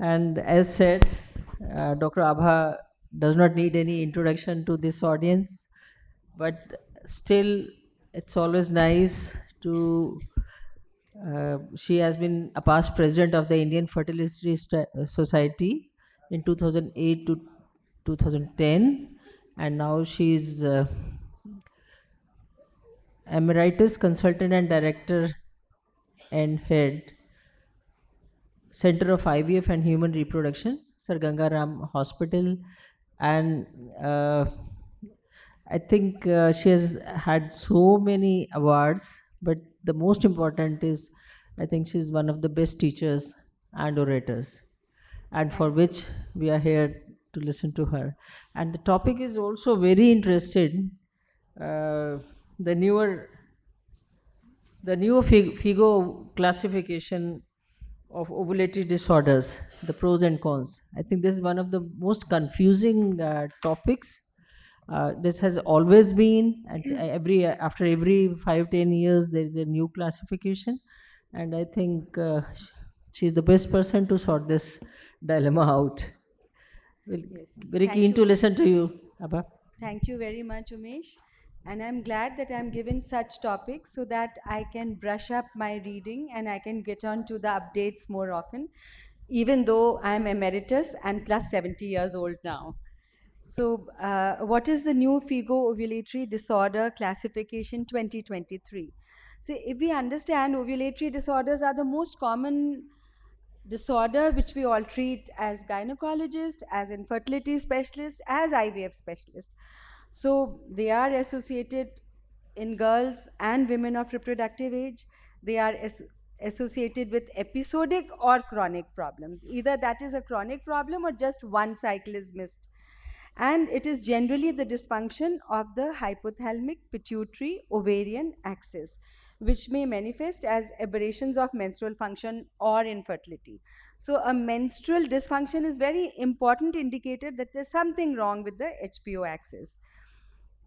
And as said, Dr. Abha does not need any introduction to this audience, but still, it's always nice to. She has been a past president of the Indian Fertility Society in 2008 to 2010, and now she's emeritus consultant and director and head Center of IVF and Human Reproduction, Sir Gangaram Hospital, and I think she has had so many awards, but the most important is I think she's one of the best teachers and orators, and for Thank you. which we are here to listen to her. And the topic is also very interesting. Uh, the newer FIGO classification of ovulatory disorders, the pros and cons. I think this is one of the most confusing topics. This has always been, and every after every 5-10 years, there is a new classification, and I think she's the best person to sort this dilemma out. Well, Yes, very thank keen you. to listen to you, Abha. Thank you very much, Umesh. And I'm glad that I'm given such topics so that I can brush up my reading and I can get on to the updates more often, even though I'm emeritus and plus 70 years old now. So, what is the new FIGO ovulatory disorder classification 2023? So, if we understand, ovulatory disorders are the most common disorder which we all treat as gynecologists, as infertility specialists, as IVF specialists. So they are associated in girls and women of reproductive age. They are associated with episodic or chronic problems. Either that is a chronic problem or just one cycle is missed. And it is generally the dysfunction of the hypothalamic pituitary ovarian axis, which may manifest as aberrations of menstrual function or infertility. So, a menstrual dysfunction is very important indicator that there's something wrong with the HPO axis.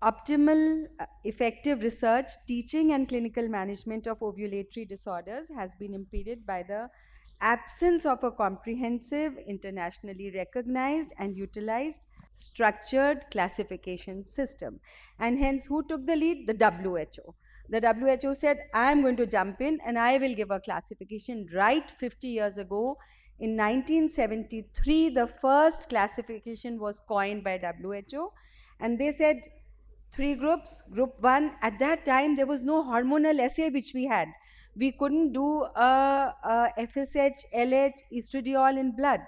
Optimal, effective research, teaching, and clinical management of ovulatory disorders has been impeded by the absence of a comprehensive, internationally recognized, and utilized structured classification system. And hence, who took the lead? The WHO. The WHO said, I am going to jump in and I will give a classification. Right 50 years ago, in 1973, the first classification was coined by WHO, and they said three groups. Group one, at that time there was no hormonal assay which we had. We couldn't do FSH, LH, estradiol in blood.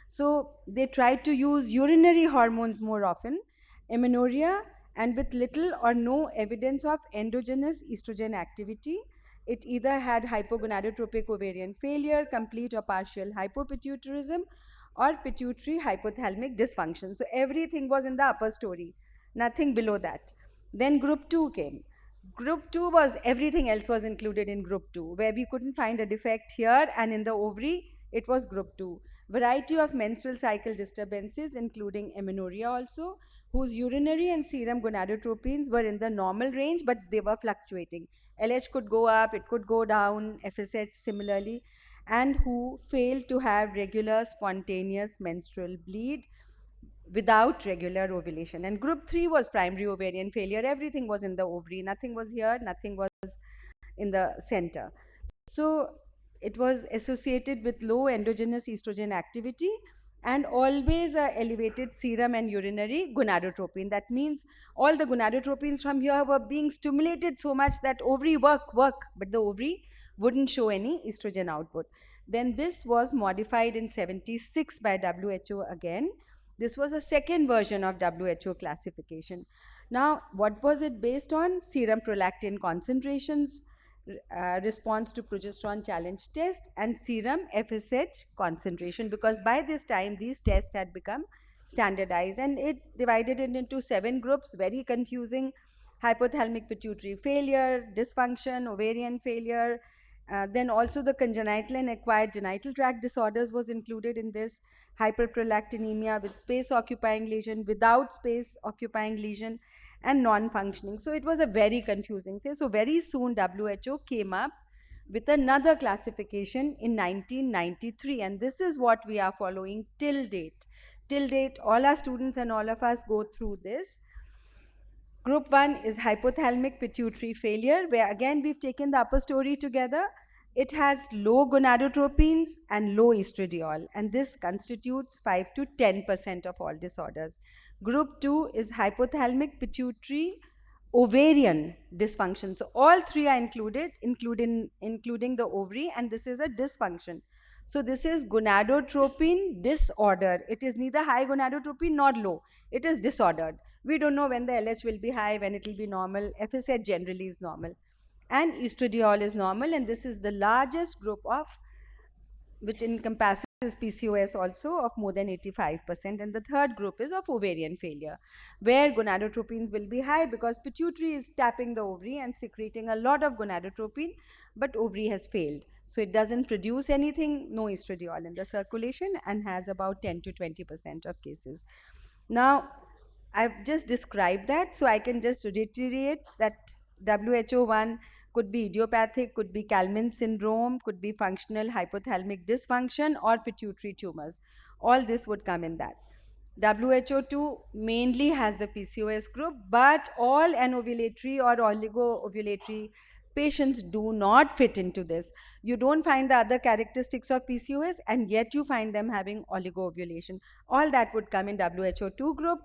So they tried to use urinary hormones more often, amenorrhea, and with little or no evidence of endogenous estrogen activity. It either had hypogonadotropic ovarian failure, complete or partial hypopituitarism, or pituitary hypothalamic dysfunction. So everything was in the upper story, nothing below that. Then group 2 came. Group 2 was everything else was included in group 2, where we couldn't find a defect here, and in the ovary it was group 2. Variety of menstrual cycle disturbances, including amenorrhea also, whose urinary and serum gonadotropins were in the normal range, but they were fluctuating. LH could go up, it could go down, FSH similarly, and who failed to have regular spontaneous menstrual bleed without regular ovulation. And group 3 was primary ovarian failure. Everything was in the ovary, nothing was here, nothing was in the center. So it was associated with low endogenous estrogen activity and always a elevated serum and urinary gonadotropin. That means all the gonadotropins from here were being stimulated so much that ovary work, but the ovary wouldn't show any estrogen output. Then this was modified in 76 by WHO again. This was a second version of WHO classification. Now, what was it based on? Serum prolactin concentrations, response to progesterone challenge test, and serum FSH concentration, because by this time these tests had become standardized, and it divided it into 7 groups, very confusing: hypothalamic pituitary failure, dysfunction, ovarian failure. Then also the congenital and acquired genital tract disorders was included in this: hyperprolactinemia with space occupying lesion, without space occupying lesion, and non functioning. So it was a very confusing thing. So very soon WHO came up with another classification in 1993, and this is what we are following till date. Till date, all our students and all of us go through this. Group 1 is hypothalamic pituitary failure, where again we've taken the upper story together. It has low gonadotropins and low estradiol, and this constitutes 5 to 10% of all disorders. Group 2 is hypothalamic pituitary ovarian dysfunction. So all three are included, including the ovary, and this is a dysfunction. So this is gonadotropin disorder. It is neither high gonadotropin nor low. It is disordered. We don't know when the LH will be high, when it will be normal. FSH generally is normal. And estradiol is normal, and this is the largest group of, which encompasses PCOS also, of more than 85%. And the third group is of ovarian failure, where gonadotropins will be high because pituitary is tapping the ovary and secreting a lot of gonadotropin, but ovary has failed. So it doesn't produce anything, no estradiol in the circulation, and has about 10 to 20% of cases. Now, I've just described that, so I can just reiterate that WHO1 could be idiopathic, could be Kalman syndrome, could be functional hypothalamic dysfunction, or pituitary tumors. All this would come in that. WHO2 mainly has the PCOS group, but all anovulatory or oligoovulatory patients do not fit into this. You don't find the other characteristics of PCOS, and yet you find them having oligoovulation. All that would come in WHO2 group.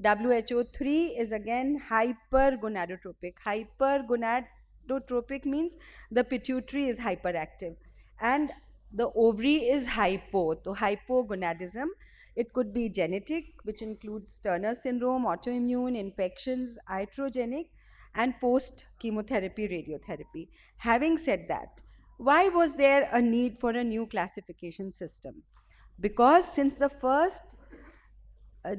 WHO3 is again hypergonadotropic. Hypergonadotropic means the pituitary is hyperactive and the ovary is hypo, so hypogonadism. It could be genetic, which includes Turner syndrome, autoimmune, infections, iatrogenic, and post chemotherapy, radiotherapy. Having said that, why was there a need for a new classification system? Because since the first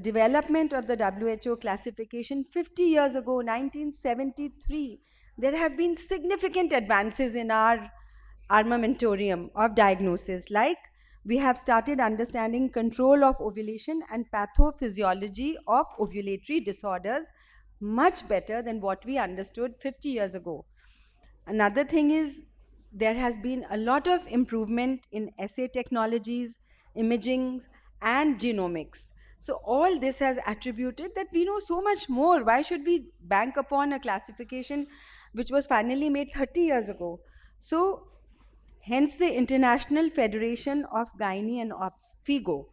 development of the WHO classification 50 years ago, 1973, there have been significant advances in our armamentarium of diagnosis. Like, we have started understanding control of ovulation and pathophysiology of ovulatory disorders much better than what we understood 50 years ago. Another thing is, there has been a lot of improvement in assay technologies, imaging, and genomics. So all this has attributed that we know so much more. Why should we bank upon a classification which was finally made 30 years ago? So hence the International Federation of Gynae and Obs, FIGO,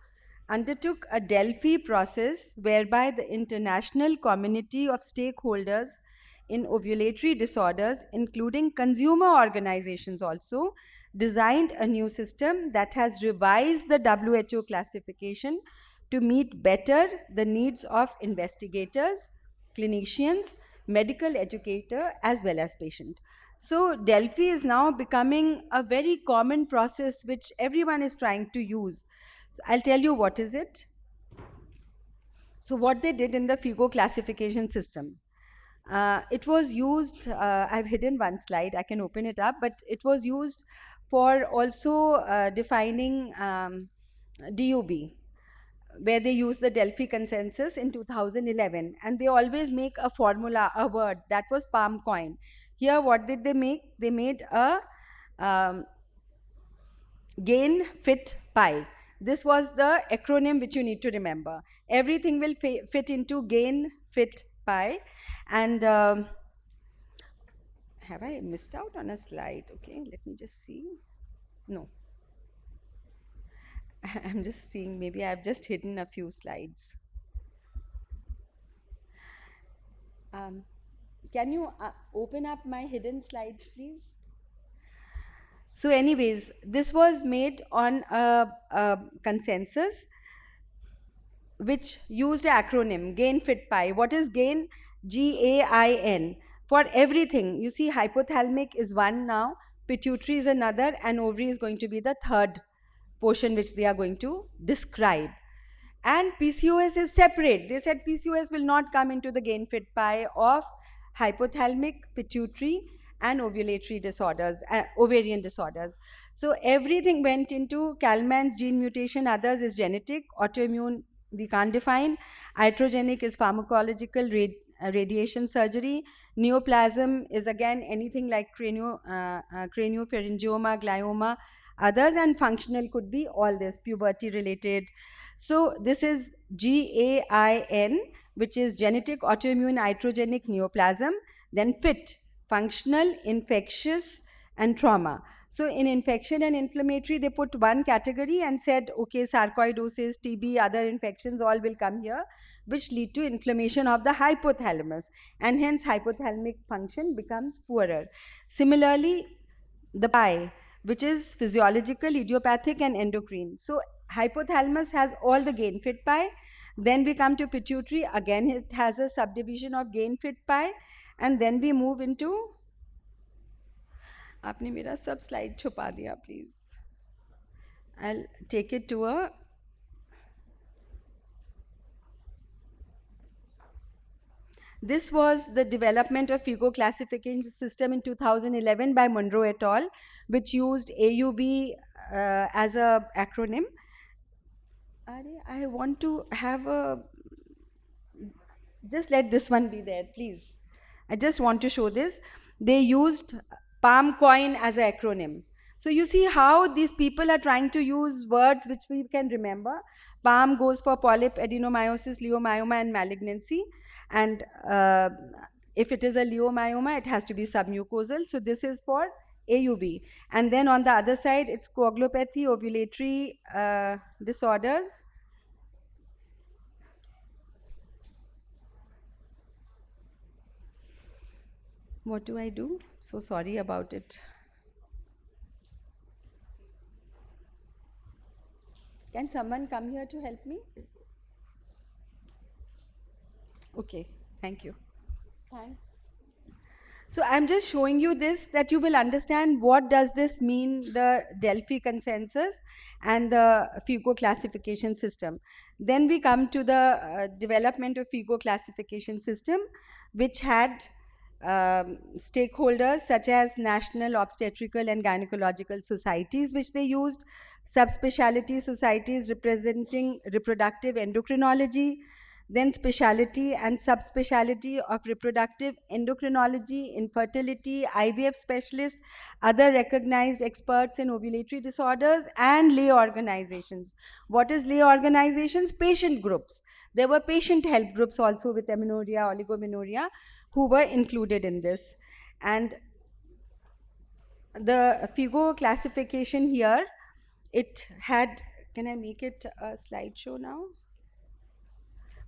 undertook a Delphi process whereby the international community of stakeholders in ovulatory disorders, including consumer organizations also, designed a new system that has revised the WHO classification to meet better the needs of investigators, clinicians, medical educator, as well as patient. So Delphi is now becoming a very common process which everyone is trying to use. So I'll tell you what is it. So what they did in the FIGO classification system, it was used, I've hidden one slide, I can open it up, but it was used for also defining DUB, where they use the Delphi consensus in 2011, and they always make a formula, a word, that was palm coin. Here what did they make? They made a gain fit pi. This was the acronym which you need to remember. Everything will fit into gain fit pi. And have I missed out on a slide? Okay, let me just see. No, I'm just seeing, maybe I've just hidden a few slides. Can you open up my hidden slides, please? So anyways, this was made on a consensus which used an acronym, GAIN FIT PI. What is GAIN? GAIN. For everything, you see, hypothalamic is one now, pituitary is another, and ovary is going to be the third portion which they are going to describe. And PCOS is separate. They said PCOS will not come into the GAIN FIT PI of hypothalamic, pituitary, and ovulatory disorders, ovarian disorders. So everything went into Kalman's gene mutation, others is genetic, autoimmune we can't define, iatrogenic is pharmacological, radiation surgery. Neoplasm is again anything like craniopharyngioma, glioma, others, and functional could be all this, puberty related. So this is GAIN, which is genetic autoimmune iatrogenic neoplasm, then FIT, functional, infectious, and trauma. So in infection and inflammatory, they put one category and said, okay, sarcoidosis, TB, other infections all will come here, which lead to inflammation of the hypothalamus, and hence hypothalamic function becomes poorer. Similarly, the PI, which is physiological, idiopathic, and endocrine. So hypothalamus has all the gain fit pi. Then we come to pituitary. Again, it has a subdivision of gain fit pi. And then we move into, आपने मेरा सब slide छुपा दिया, please. I'll take it to a, this was the development of FIGO classification system in 2011 by Monroe et al., which used AUB as a acronym. I want to have a, just let this one be there, please. I just want to show this. They used palm coin as an acronym. So you see how these people are trying to use words which we can remember. Palm goes for polyp, adenomyosis, leiomyoma, and malignancy. And if it is a leiomyoma, it has to be submucosal. So this is for AUB. And then on the other side, it's coagulopathy, ovulatory disorders. What do I do? So sorry about it. Can someone come here to help me? Okay, thank you. Thanks. So I'm just showing you this, that you will understand what does this mean, the Delphi consensus and the FIGO classification system. Then we come to the development of FIGO classification system, which had stakeholders such as national obstetrical and gynecological societies, which they used, subspecialty societies representing reproductive endocrinology, then specialty and subspecialty of reproductive endocrinology, infertility, IVF specialists, other recognized experts in ovulatory disorders, and lay organizations. What is lay organizations? Patient groups. There were patient help groups also with amenorrhea, oligomenorrhea, who were included in this. And the FIGO classification here, it had, can I make it a slideshow now?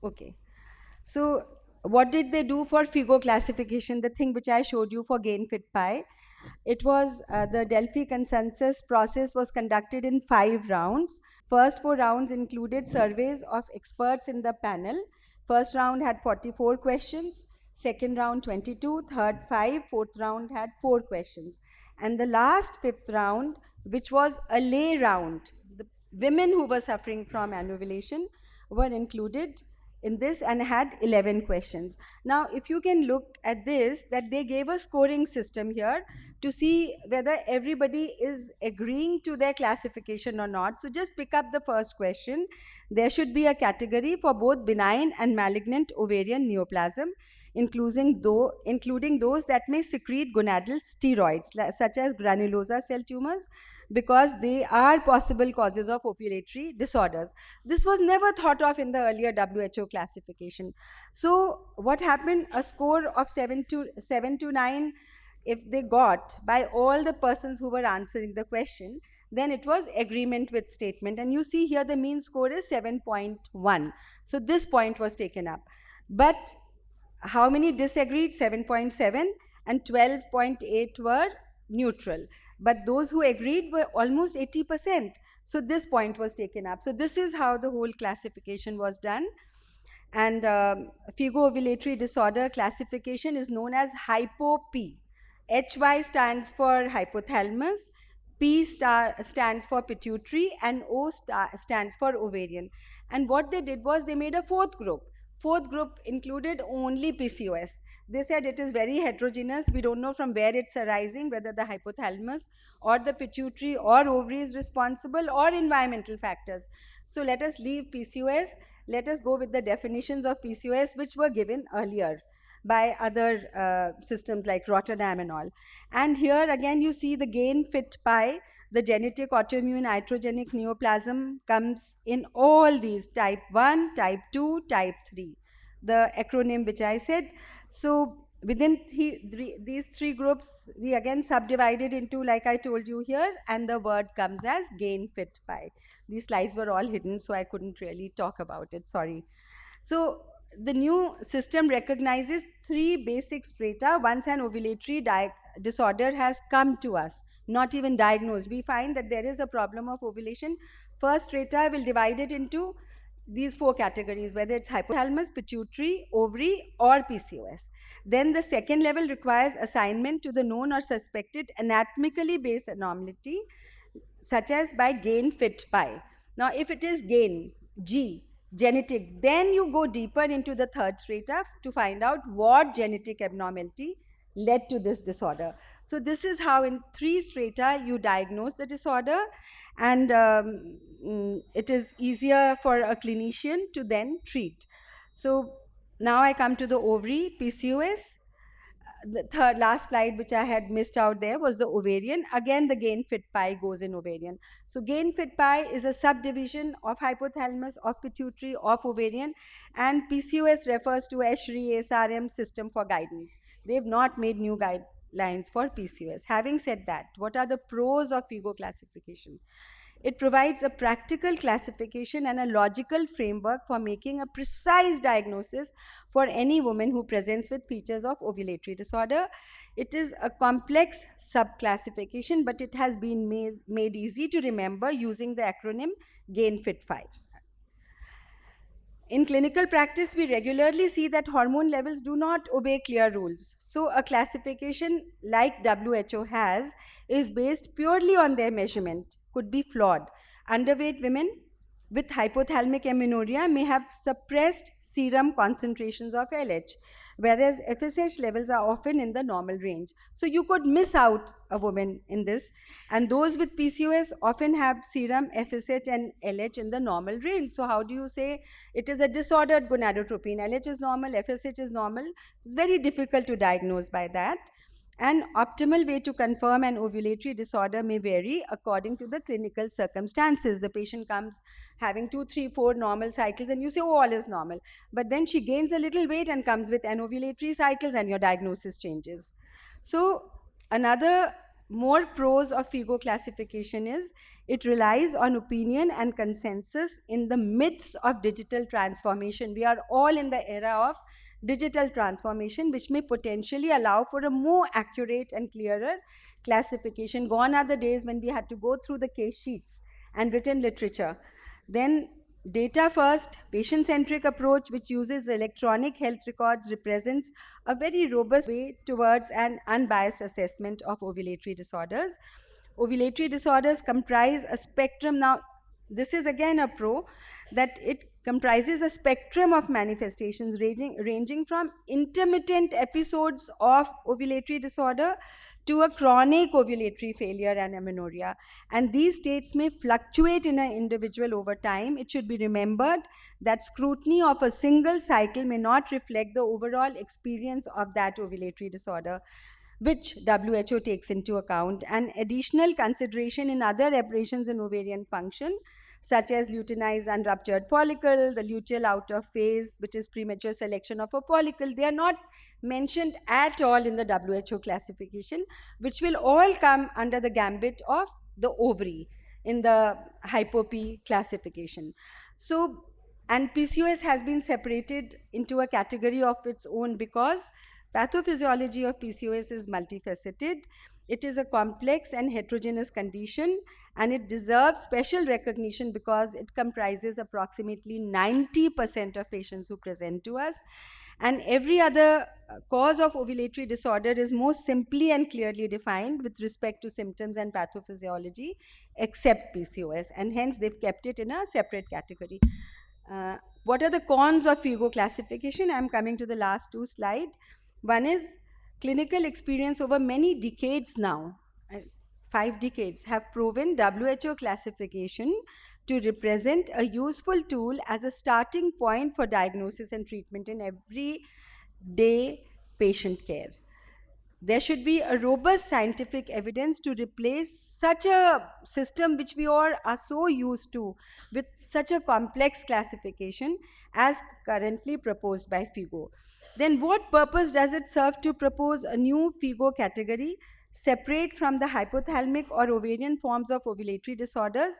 Okay. So what did they do for FIGO classification, the thing which I showed you for gain fit pi? It was the Delphi consensus process was conducted in 5 rounds. First 4 rounds included surveys of experts in the panel. First round had 44 questions, second round 22, third 5, fourth round had 4 questions. And the last 5th round, which was a lay round, the women who were suffering from anovulation were included in this and had 11 questions. Now, if you can look at this, that they gave a scoring system here to see whether everybody is agreeing to their classification or not. So just pick up the first question. There should be a category for both benign and malignant ovarian neoplasm, including those that may secrete gonadal steroids, such as granulosa cell tumors, because they are possible causes of ovulatory disorders. This was never thought of in the earlier WHO classification. So what happened? A score of 7 to 9, if they got by all the persons who were answering the question, then it was agreement with statement. And you see here the mean score is 7.1. So this point was taken up. But how many disagreed? 7.7, and 12.8 were neutral. But those who agreed were almost 80%. So this point was taken up. So this is how the whole classification was done. And FIGO ovulatory disorder classification is known as HYPO-P. HY stands for hypothalamus, P stands for pituitary, and O stands for ovarian. And what they did was they made a 4th group. 4th group included only PCOS. They said it is very heterogeneous. We don't know from where it's arising, whether the hypothalamus or the pituitary or ovary is responsible, or environmental factors. So let us leave PCOS. Let us go with the definitions of PCOS which were given earlier. by other systems like Rotterdam and all. And here again, you see the gain fit pi, the genetic autoimmune iatrogenic neoplasm comes in all these type 1, type 2, type 3, the acronym which I said. So within these three groups, we again subdivided into, like I told you here, and the word comes as gain fit pi. These slides were all hidden, so I couldn't really talk about it, sorry. So the new system recognizes three basic strata once an ovulatory disorder has come to us, not even diagnosed. We find that there is a problem of ovulation. First strata will divide it into these four categories, whether it's hypothalamus, pituitary, ovary, or PCOS. Then the second level requires assignment to the known or suspected anatomically based anomaly, such as by gain fit pi. Now, if it is gain, G, genetic, then you go deeper into the third strata to find out what genetic abnormality led to this disorder. So, this is how in three strata you diagnose the disorder, and it is easier for a clinician to then treat. So, now I come to the ovary, PCOS. The third last slide which I had missed out there was the ovarian. Again, the gain fit pi goes in ovarian. So gain fit pi is a subdivision of hypothalamus, of pituitary, of ovarian, and PCOS refers to ESHRE SRM system for guidance. They've not made new guidelines for PCOS. Having said that, what are the pros of FIGO classification? It provides a practical classification and a logical framework for making a precise diagnosis for any woman who presents with features of ovulatory disorder. It is a complex subclassification, but it has been made easy to remember using the acronym GAIN-FIT5. In clinical practice, we regularly see that hormone levels do not obey clear rules. So, a classification like WHO has is based purely on their measurement, could be flawed. Underweight women with hypothalamic amenorrhea may have suppressed serum concentrations of LH, whereas FSH levels are often in the normal range. So you could miss out a woman in this. And those with PCOS often have serum FSH and LH in the normal range. So how do you say it is a disordered gonadotropin? LH is normal, FSH is normal. It's very difficult to diagnose by that. An optimal way to confirm an ovulatory disorder may vary according to the clinical circumstances. The patient comes having 2, 3, 4 normal cycles, and you say, oh, all is normal. But then she gains a little weight and comes with anovulatory cycles, and your diagnosis changes. So, another more pros of FIGO classification is it relies on opinion and consensus in the midst of digital transformation. We are all in the era of digital transformation, which may potentially allow for a more accurate and clearer classification. Gone are the days when we had to go through the case sheets and written literature. Then data first, patient centric approach, which uses electronic health records, represents a very robust way towards an unbiased assessment of ovulatory disorders. Ovulatory disorders comprise a spectrum. Now, this is again a pro, that it comprises a spectrum of manifestations ranging from intermittent episodes of ovulatory disorder to a chronic ovulatory failure and amenorrhea. And these states may fluctuate in an individual over time. It should be remembered that scrutiny of a single cycle may not reflect the overall experience of that ovulatory disorder, which WHO takes into account. And additional consideration in other aberrations in ovarian function, such as luteinized unruptured follicle, the luteal out of phase, which is premature selection of a follicle, they are not mentioned at all in the WHO classification, which will all come under the gambit of the ovary in the hypo-P classification. So, and PCOS has been separated into a category of its own because pathophysiology of PCOS is multifaceted. It is a complex and heterogeneous condition, and it deserves special recognition because it comprises approximately 90% of patients who present to us. And every other cause of ovulatory disorder is more simply and clearly defined with respect to symptoms and pathophysiology, except PCOS, and hence they've kept it in a separate category. What are the cons of FIGO classification? I'm coming to the last two slides. One is clinical experience over many decades now, 5 decades, have proven WHO classification to represent a useful tool as a starting point for diagnosis and treatment in everyday patient care. There should be a robust scientific evidence to replace such a system which we all are so used to, with such a complex classification as currently proposed by FIGO. Then what purpose does it serve to propose a new FIGO category separate from the hypothalamic or ovarian forms of ovulatory disorders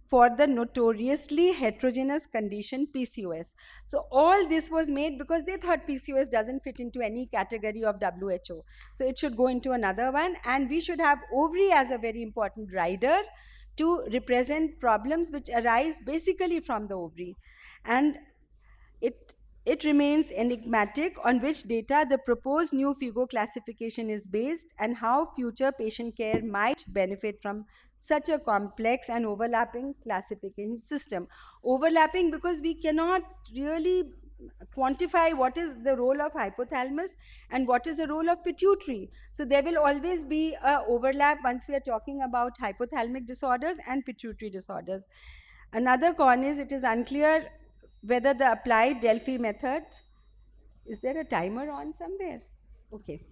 for the notoriously heterogeneous condition PCOS? So all this was made because they thought PCOS doesn't fit into any category of WHO. So it should go into another one, and we should have ovary as a very important rider to represent problems which arise basically from the ovary. And it, it remains enigmatic on which data the proposed new FIGO classification is based and how future patient care might benefit from such a complex and overlapping classification system. Overlapping because we cannot really quantify what is the role of hypothalamus and what is the role of pituitary. So there will always be a overlap once we are talking about hypothalamic disorders and pituitary disorders. Another con is it is unclear whether the applied Delphi method, is there a timer on somewhere? Okay,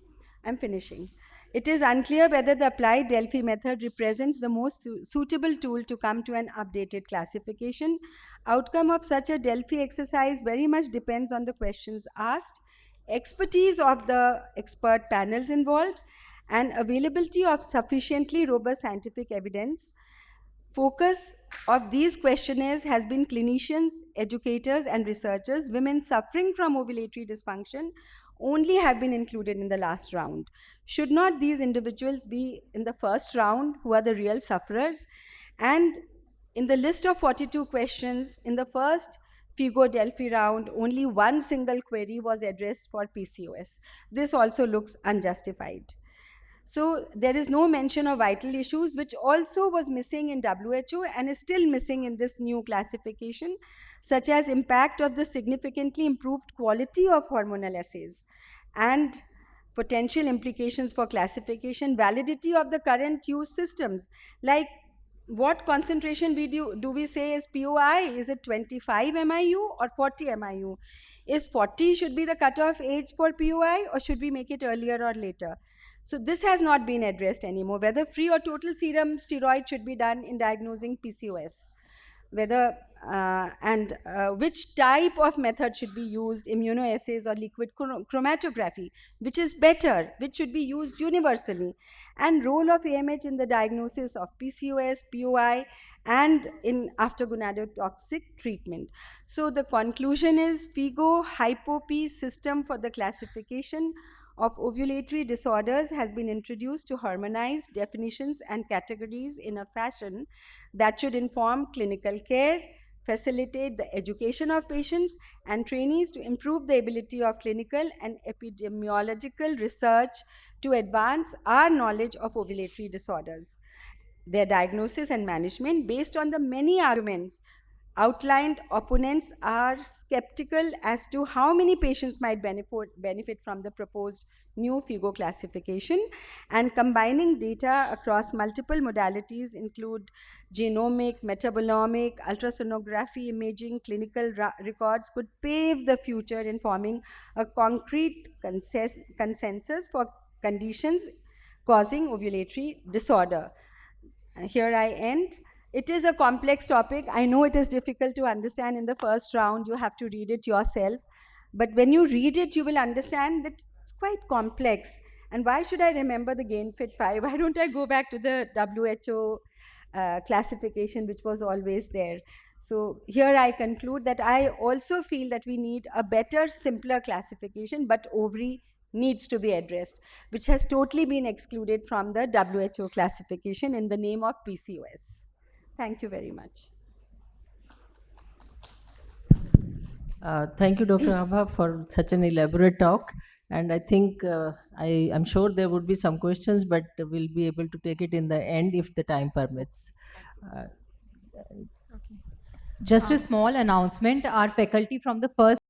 I'm finishing. It is unclear whether the applied Delphi method represents the most suitable tool to come to an updated classification. Outcome of such a Delphi exercise very much depends on the questions asked, expertise of the expert panels involved, and availability of sufficiently robust scientific evidence. Focus of these questionnaires has been clinicians, educators, and researchers. Women suffering from ovulatory dysfunction only have been included in the last round. Should not these individuals be in the first round, who are the real sufferers? And in the list of 42 questions, in the first FIGO Delphi round, only one single query was addressed for PCOS. This also looks unjustified. So there is no mention of vital issues, which also was missing in WHO and is still missing in this new classification, such as impact of the significantly improved quality of hormonal assays and potential implications for classification, validity of the current use systems, like what concentration do we say is POI? Is it 25 MIU or 40 MIU? Is 40 should be the cutoff age for POI, or should we make it earlier or later? So this has not been addressed anymore. Whether free or total serum steroid should be done in diagnosing PCOS, whether and which type of method should be used, immunoassays or liquid chromatography, which is better, which should be used universally, and role of AMH in the diagnosis of PCOS, POI, and in after gonadotoxic treatment. So the conclusion is FIGO Hypo-P system for the classification of ovulatory disorders has been introduced to harmonize definitions and categories in a fashion that should inform clinical care, facilitate the education of patients and trainees to improve the ability of clinical and epidemiological research to advance our knowledge of ovulatory disorders, their diagnosis and management. Based on the many arguments outlined, opponents are skeptical as to how many patients might benefit from the proposed new FIGO classification, and combining data across multiple modalities include genomic, metabolomic, ultrasonography imaging, clinical records could pave the future in forming a concrete consensus for conditions causing ovulatory disorder. Here I end. It is a complex topic. I know it is difficult to understand in the first round. You have to read it yourself. But when you read it, you will understand that it's quite complex. And why should I remember the GAINFIT 5? Why don't I go back to the WHO classification, which was always there? So here I conclude that I also feel that we need a better, simpler classification, but ovary needs to be addressed, which has totally been excluded from the WHO classification in the name of PCOS. Thank you very much. Thank you, Dr. Abha, for such an elaborate talk. And I think I'm sure there would be some questions, but we'll be able to take it in the end if the time permits. Just a small announcement. Our faculty from the first